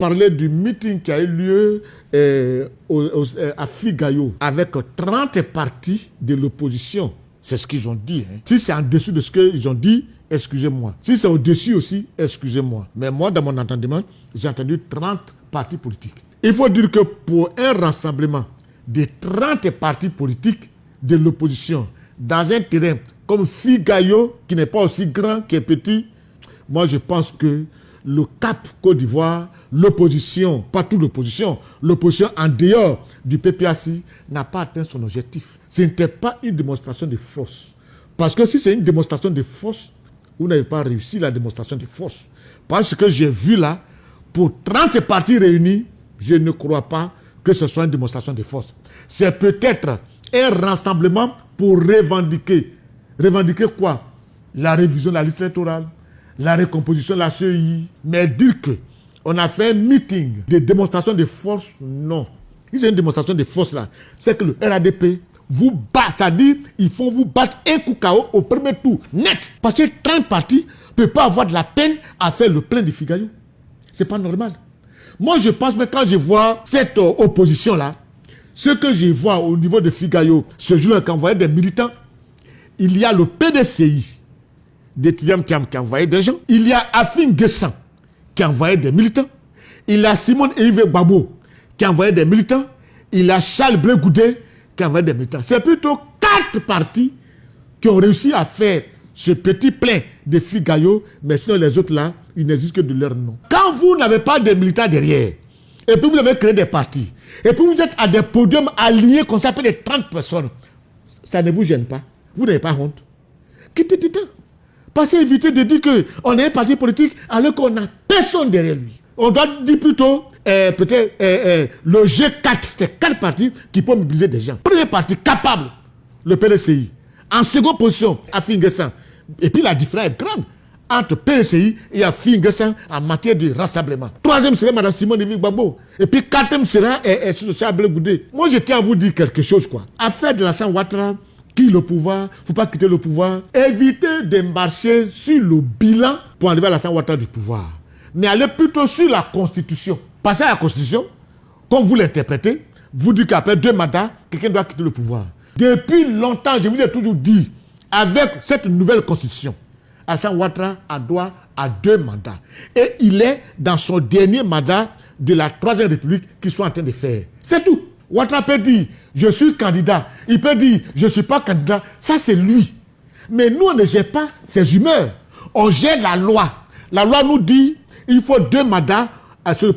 parlait du meeting qui a eu lieu à Figayo avec 30 partis de l'opposition. C'est ce qu'ils ont dit. Hein. Si c'est en dessous de ce qu'ils ont dit, excusez-moi. Si c'est au-dessus aussi, excusez-moi. Mais moi, dans mon entendement, j'ai entendu 30 partis politiques. Il faut dire que pour un rassemblement de 30 partis politiques de l'opposition dans un terrain comme Figayo, qui n'est pas aussi grand, qui est petit, moi je pense que le Cap Côte d'Ivoire, l'opposition, pas toute l'opposition, l'opposition en dehors du PPAC n'a pas atteint son objectif. Ce n'était pas une démonstration de force. Parce que si c'est une démonstration de force, vous n'avez pas réussi la démonstration de force. Parce que j'ai vu là, pour 30 partis réunis, je ne crois pas que ce soit une démonstration de force. C'est peut-être un rassemblement pour revendiquer. Revendiquer quoi? La révision de la liste électorale, la recomposition de la CEI. Mais dire qu'on a fait un meeting de démonstration de force, non. Si c'est une démonstration de force là, c'est que le RADP vous bat, c'est-à-dire ils font vous battre un coup KO au premier tour, net. Parce que 30 partis ne peuvent pas avoir de la peine à faire le plein de Figayo. C'est pas normal. Moi, je pense que quand je vois cette opposition-là, ce que je vois au niveau de Figayo, ce jour-là, quand on voyait des militants, il y a le PDCI de Tiam Tiam qui a envoyé des gens. Il y a Afin Guessan qui a envoyé des militants. Il y a Simone Yves Babo qui a envoyé des militants. Il y a Charles Blé Goudet qui a envoyé des militants. C'est plutôt 4 partis qui ont réussi à faire ce petit plein de Figayo, mais sinon les autres là, ils n'existent que de leur nom. Quand vous n'avez pas de militants derrière, et puis vous avez créé des partis, et puis vous êtes à des podiums alignés qu'on s'appelle des 30 personnes, ça ne vous gêne pas? Vous n'avez pas honte? Quittez du temps. Passez, évitez de dire qu'on est un parti politique alors qu'on n'a personne derrière lui. On doit dire plutôt, peut-être, le G4, c'est 4 partis qui peuvent mobiliser des gens. Premier parti capable, le PDCI. En seconde position, Afin Guessan. Et puis la différence est grande entre PDCI et Afin Guessan en matière de rassemblement. Troisième serait Mme Simone Yves Babo. Et puis quatrième sera Charles Blé Goudet. Moi, je tiens à vous dire quelque chose, quoi. Affaire de Alassane Ouattara, qui le pouvoir, il ne faut pas quitter le pouvoir. Évitez de marcher sur le bilan pour enlever Alassane Ouattara du pouvoir. Mais allez plutôt sur la Constitution. Passez à la Constitution, comme vous l'interprétez, vous dites qu'après 2 mandats, quelqu'un doit quitter le pouvoir. Depuis longtemps, je vous ai toujours dit, avec cette nouvelle Constitution, Alassane Ouattara a droit à 2 mandats. Et il est dans son dernier mandat de la 3e République qu'ils sont en train de faire. C'est tout. Ouattara peut dire, je suis candidat. Il peut dire, je ne suis pas candidat. Ça, c'est lui. Mais nous, on ne gère pas ses humeurs. On gère la loi. La loi nous dit, il faut 2 mandats pour une